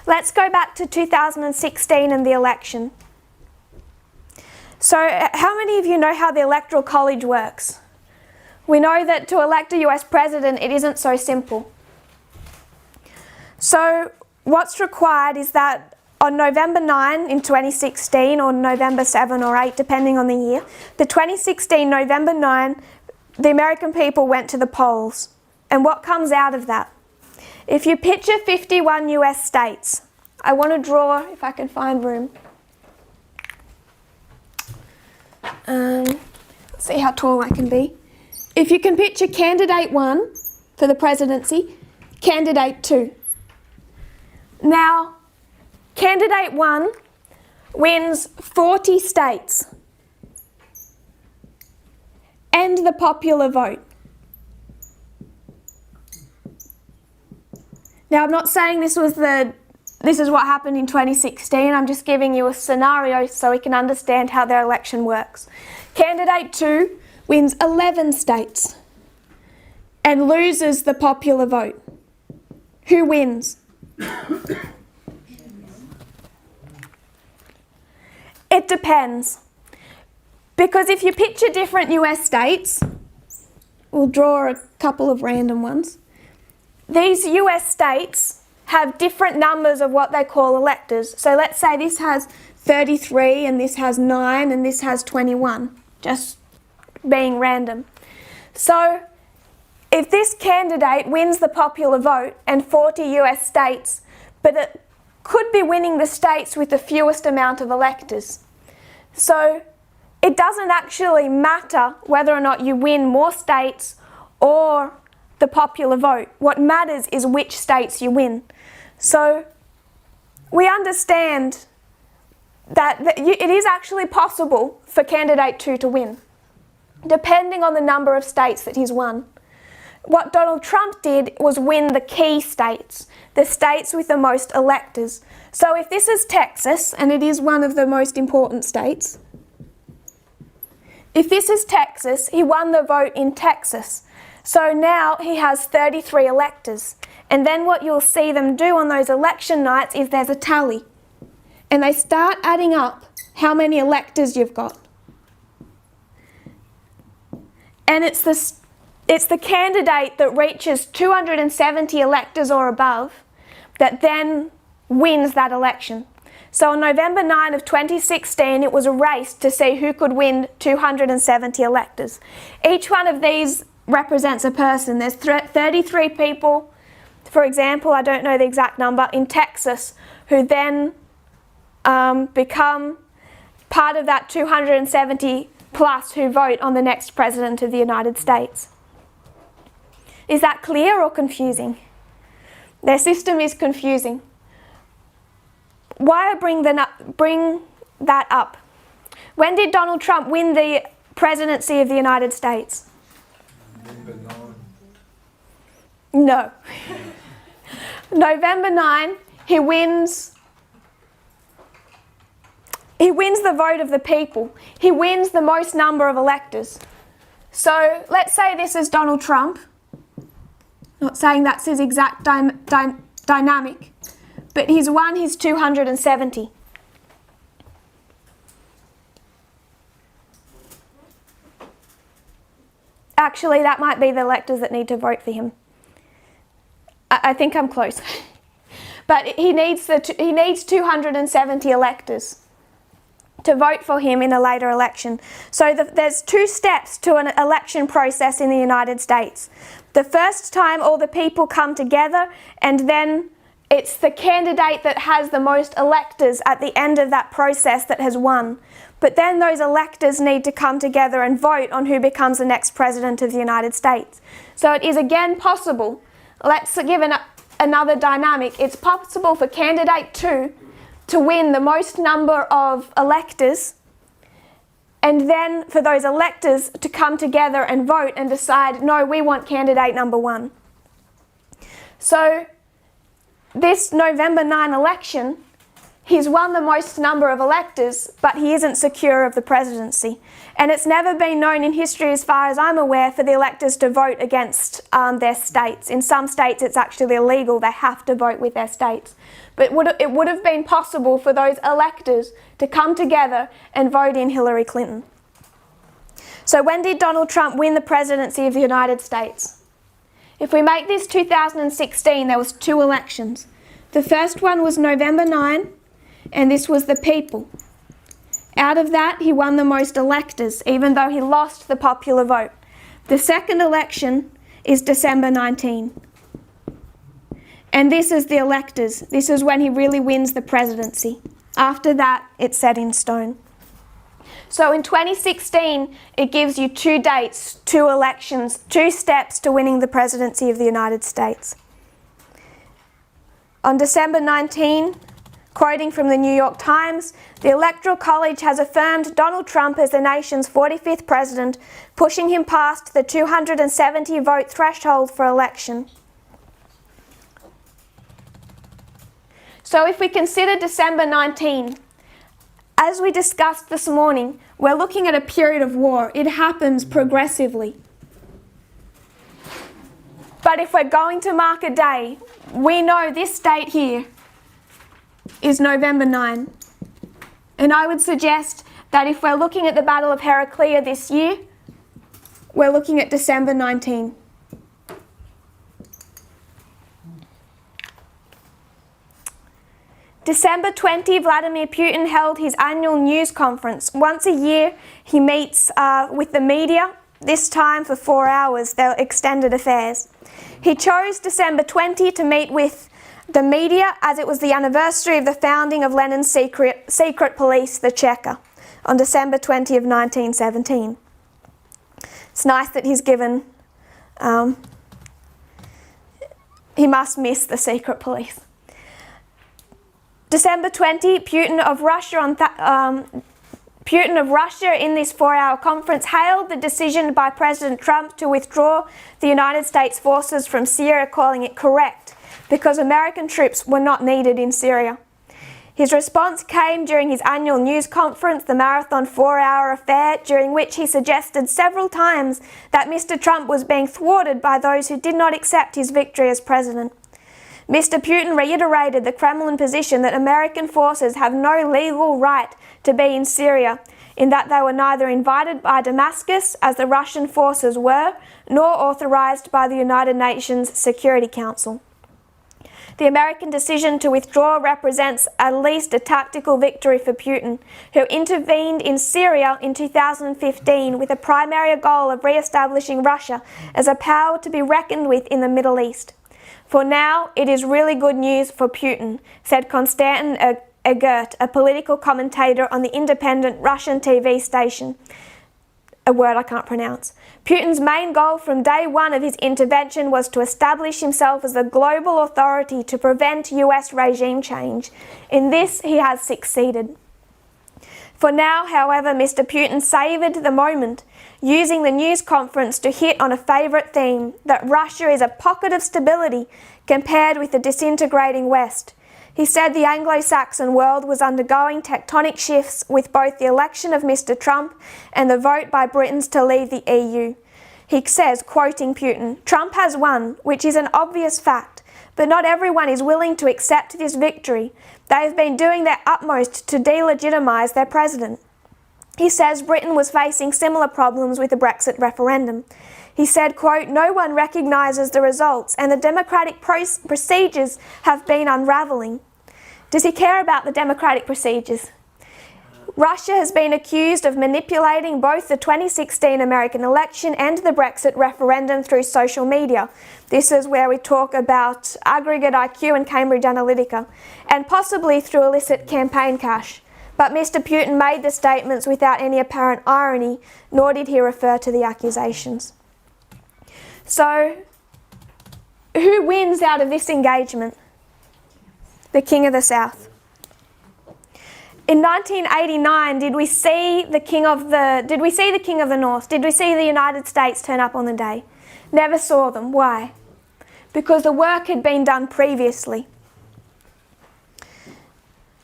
let's go back to 2016 and the election. So how many of you know how the Electoral College works? We know that to elect a US president, it isn't so simple. So what's required is that on November 9 in 2016, or November 7 or 8, depending on the year, the 2016 November 9, the American people went to the polls. And what comes out of that? If you picture 51 US states, I want to draw, if I can find room. Let's see how tall I can be. If you can picture candidate 1 for the presidency, candidate 2. Now, candidate 1 wins 40 states and the popular vote. Now, I'm not saying this is what happened in 2016. I'm just giving you a scenario so we can understand how their election works. Candidate 2 wins 11 states and loses the popular vote. Who wins? It depends. Because if you picture different US states, we'll draw a couple of random ones. These US states have different numbers of what they call electors. So let's say this has 33 and this has 9 and this has 21, just being random. So if this candidate wins the popular vote and 40 US states, but it could be winning the states with the fewest amount of electors. So it doesn't actually matter whether or not you win more states or the popular vote. What matters is which states you win. So we understand that it is actually possible for candidate 2 to win, depending on the number of states that he's won. What Donald Trump did was win the key states, the states with the most electors. So if this is Texas, and it is one of the most important states, if this is Texas, he won the vote in Texas. So now he has 33 electors. And then what you'll see them do on those election nights is there's a tally. And they start adding up how many electors you've got. And it's It's the candidate that reaches 270 electors or above that then wins that election. So on November 9 of 2016, it was a race to see who could win 270 electors. Each one of these represents a person. There's 33 people, for example, I don't know the exact number, in Texas, who then become part of that 270 plus who vote on the next President of the United States. Is that clear or confusing? Their system is confusing. Why I bring that up? When did Donald Trump win the presidency of the United States? No. November 9, he wins the vote of the people. He wins the most number of electors. So let's say this is Donald Trump. Not saying that's his exact dynamic, but he's won his 270. Actually, that might be the electors that need to vote for him. I think I'm close. But he needs 270 electors to vote for him in a later election. So there's two steps to an election process in the United States. The first time all the people come together, and then it's the candidate that has the most electors at the end of that process that has won. But then those electors need to come together and vote on who becomes the next President of the United States. So it is again possible, let's give another dynamic, it's possible for candidate 2 to win the most number of electors, and then for those electors to come together and vote and decide, no, we want candidate number 1. So this November 9 election, he's won the most number of electors, but he isn't secure of the presidency. And it's never been known in history, as far as I'm aware, for the electors to vote against their states. In some states it's actually illegal, they have to vote with their states. But it would have been possible for those electors to come together and vote in Hillary Clinton. So when did Donald Trump win the presidency of the United States? If we make this 2016, there was 2 elections. The first one was November 9, and this was the people. Out of that, he won the most electors, even though he lost the popular vote. The second election is December 19. And this is the electors. This is when he really wins the presidency. After that, it's set in stone. So in 2016, it gives you 2 dates, 2 elections, 2 steps to winning the presidency of the United States. On December 19, quoting from the New York Times, the Electoral College has affirmed Donald Trump as the nation's 45th president, pushing him past the 270 vote threshold for election. So if we consider December 19, as we discussed this morning, we're looking at a period of war. It happens progressively. But if we're going to mark a day, we know this date here is November 9. And I would suggest that if we're looking at the Battle of Heraclea this year, we're looking at December 19. December 20, Vladimir Putin held his annual news conference. Once a year, he meets with the media, this time for 4 hours, their extended affairs. He chose December 20 to meet with the media as it was the anniversary of the founding of Lenin's secret police, the Cheka, on December 20 of 1917. It's nice that he's given, he must miss the secret police. December 20, Putin of Russia in this 4-hour conference hailed the decision by President Trump to withdraw the United States forces from Syria, calling it correct, because American troops were not needed in Syria. His response came during his annual news conference, the marathon 4-hour affair, during which he suggested several times that Mr. Trump was being thwarted by those who did not accept his victory as president. Mr. Putin reiterated the Kremlin position that American forces have no legal right to be in Syria, in that they were neither invited by Damascus, as the Russian forces were, nor authorized by the United Nations Security Council. The American decision to withdraw represents at least a tactical victory for Putin, who intervened in Syria in 2015 with a primary goal of re-establishing Russia as a power to be reckoned with in the Middle East. For now, it is really good news for Putin, said Konstantin Egert, a political commentator on the independent Russian TV station, a word I can't pronounce. Putin's main goal from day one of his intervention was to establish himself as the global authority to prevent US regime change. In this, he has succeeded. For now, however, Mr. Putin savoured the moment, using the news conference to hit on a favourite theme, that Russia is a pocket of stability compared with the disintegrating West. He said the Anglo-Saxon world was undergoing tectonic shifts with both the election of Mr. Trump and the vote by Britons to leave the EU. He says, quoting Putin, "Trump has won, which is an obvious fact, but not everyone is willing to accept this victory. They have been doing their utmost to delegitimise their president." He says Britain was facing similar problems with the Brexit referendum. He said, quote, "No one recognises the results and the democratic procedures have been unravelling." Does he care about the democratic procedures? Russia has been accused of manipulating both the 2016 American election and the Brexit referendum through social media. This is where we talk about aggregate IQ and Cambridge Analytica, and possibly through illicit campaign cash. But Mr. Putin made the statements without any apparent irony, nor did he refer to the accusations. So, who wins out of this engagement? The King of the South. In 1989, did we see the King of the North? Did we see the United States turn up on the day? Never saw them. Why? Because the work had been done previously.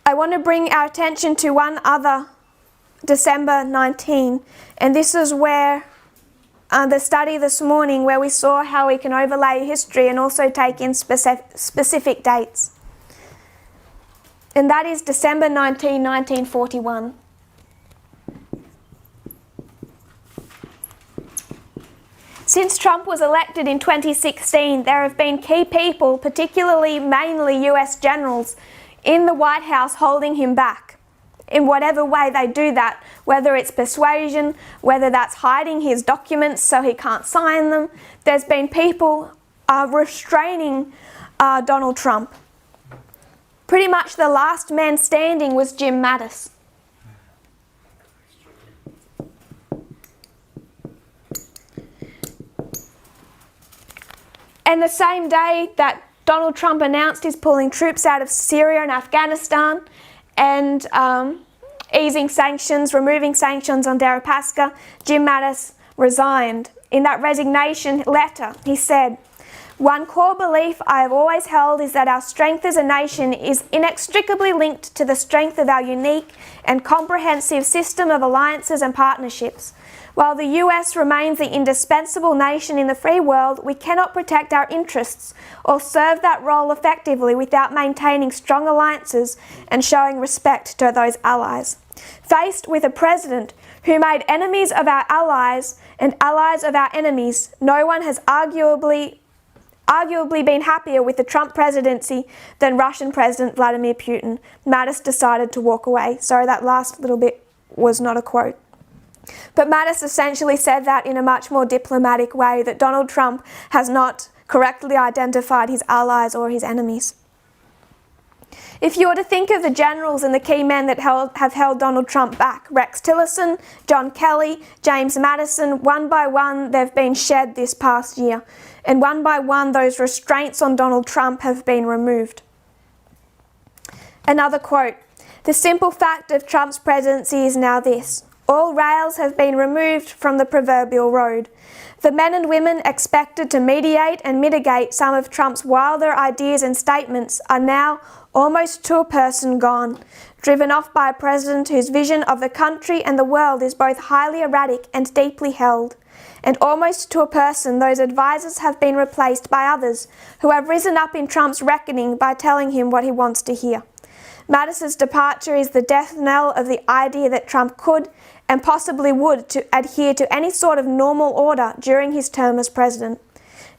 I want to bring our attention to one other December 19, and this is where the study this morning, where we saw how we can overlay history and also take in specific dates. And that is December 19, 1941. Since Trump was elected in 2016, there have been key people, particularly mainly US generals, in the White House holding him back. In whatever way they do that, whether it's persuasion, whether that's hiding his documents so he can't sign them, there's been people restraining Donald Trump. Pretty much the last man standing was Jim Mattis. And the same day that Donald Trump announced he's pulling troops out of Syria and Afghanistan and easing sanctions, removing sanctions on Derapaska, Jim Mattis resigned. In that resignation letter, he said, "One core belief I have always held is that our strength as a nation is inextricably linked to the strength of our unique and comprehensive system of alliances and partnerships. While the US remains the indispensable nation in the free world, we cannot protect our interests or serve that role effectively without maintaining strong alliances and showing respect to those allies. Faced with a president who made enemies of our allies and allies of our enemies, no one has arguably been happier with the Trump presidency than Russian President Vladimir Putin." Mattis decided to walk away. Sorry, that last little bit was not a quote. But Mattis essentially said that in a much more diplomatic way, that Donald Trump has not correctly identified his allies or his enemies. If you were to think of the generals and the key men that have held Donald Trump back, Rex Tillerson, John Kelly, James Madison, one by one they've been shed this past year. And one by one those restraints on Donald Trump have been removed. Another quote, "The simple fact of Trump's presidency is now this. All rails have been removed from the proverbial road. The men and women expected to mediate and mitigate some of Trump's wilder ideas and statements are now almost to a person gone, driven off by a president whose vision of the country and the world is both highly erratic and deeply held. And almost to a person, those advisors have been replaced by others who have risen up in Trump's reckoning by telling him what he wants to hear. Mattis's departure is the death knell of the idea that Trump could and possibly would to adhere to any sort of normal order during his term as president.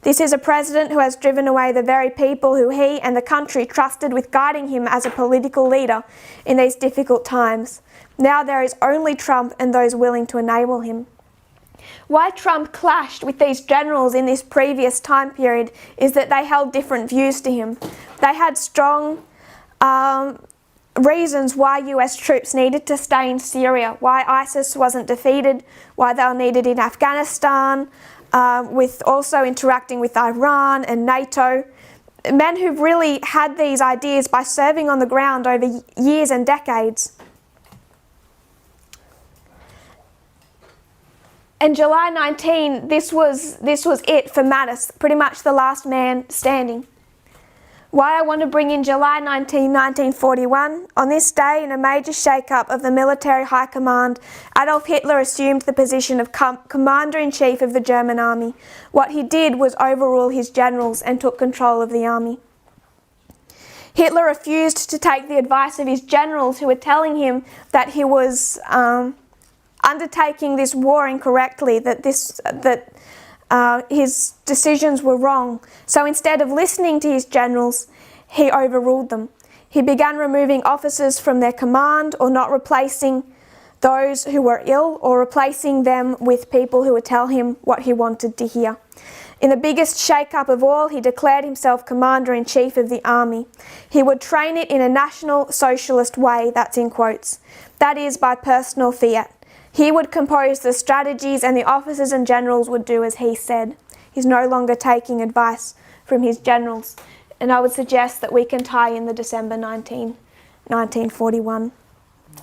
This is a president who has driven away the very people who he and the country trusted with guiding him as a political leader in these difficult times. Now there is only Trump and those willing to enable him. Why Trump clashed with these generals in this previous time period is that they held different views to him. They had strong reasons why US troops needed to stay in Syria, why ISIS wasn't defeated, why they were needed in Afghanistan, with also interacting with Iran and NATO. Men who really had these ideas by serving on the ground over years and decades. And July 19, this was it for Mattis, pretty much the last man standing. Why I want to bring in July 19, 1941, on this day in a major shake-up of the military high command, Adolf Hitler assumed the position of commander-in-chief of the German army. What he did was overrule his generals and took control of the army. Hitler refused to take the advice of his generals who were telling him that he was undertaking this war incorrectly, that his decisions were wrong. So instead of listening to his generals, he overruled them. He began removing officers from their command or not replacing those who were ill or replacing them with people who would tell him what he wanted to hear. In the biggest shake-up of all, he declared himself commander-in-chief of the army. He would train it in a national socialist way, that's in quotes. That is, by personal fiat. He would compose the strategies and the officers and generals would do as he said. He's no longer taking advice from his generals. And I would suggest that we can tie in the December 1941.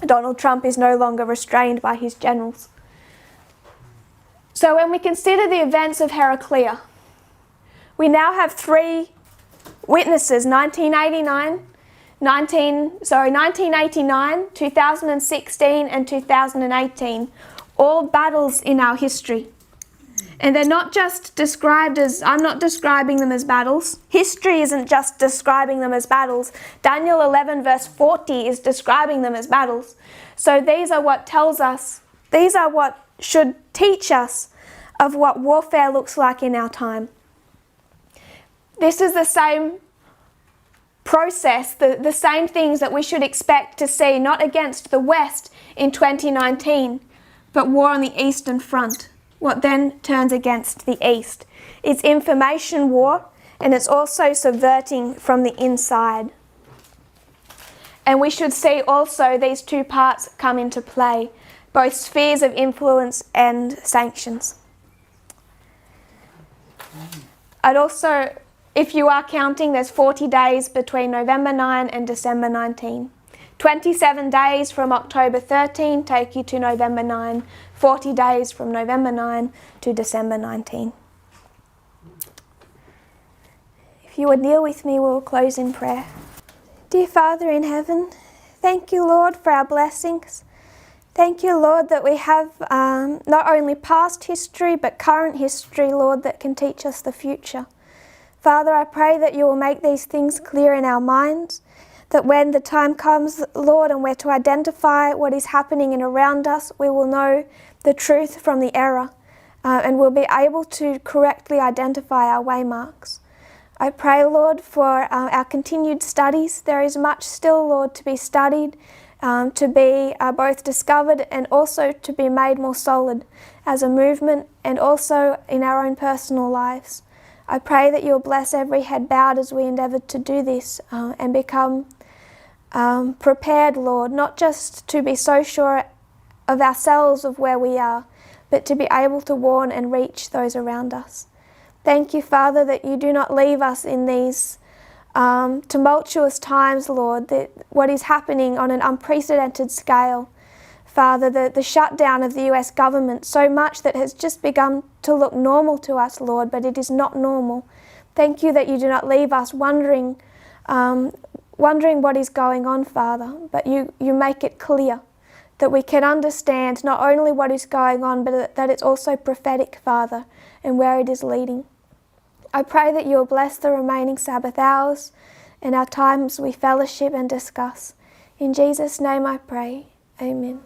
Donald Trump is no longer restrained by his generals. So when we consider the events of Heraclea, we now have three witnesses, 1989, 1989, 2016 and 2018, all battles in our history. And they're not just described as, I'm not describing them as battles. History isn't just describing them as battles. Daniel 11 verse 40 is describing them as battles. So these are what tells us, these are what should teach us of what warfare looks like in our time. This is the same process, the same things that we should expect to see, not against the West in 2019, but war on the Eastern Front, what then turns against the East. It's information war, and it's also subverting from the inside. And we should see also these two parts come into play, both spheres of influence and sanctions. I'd also, if you are counting, there's 40 days between November 9 and December 19. 27 days from October 13 take you to November 9. 40 days from November 9 to December 19. If you would kneel with me, we'll close in prayer. Dear Father in heaven, thank you, Lord, for our blessings. Thank you, Lord, that we have not only past history, but current history, Lord, that can teach us the future. Father, I pray that you will make these things clear in our minds, that when the time comes, Lord, and we're to identify what is happening in around us, we will know the truth from the error, and we'll be able to correctly identify our waymarks. I pray, Lord, for our continued studies. There is much still, Lord, to be studied, to be both discovered and also to be made more solid as a movement and also in our own personal lives. I pray that you'll bless every head bowed as we endeavour to do this and become prepared, Lord, not just to be so sure of ourselves of where we are, but to be able to warn and reach those around us. Thank you, Father, that you do not leave us in these tumultuous times, Lord, that what is happening on an unprecedented scale. Father, the shutdown of the US government, so much that has just begun to look normal to us, Lord, but it is not normal. Thank you that you do not leave us wondering what is going on, Father, but you make it clear that we can understand not only what is going on, but that it's also prophetic, Father, and where it is leading. I pray that you will bless the remaining Sabbath hours and our times we fellowship and discuss. In Jesus' name I pray. Amen.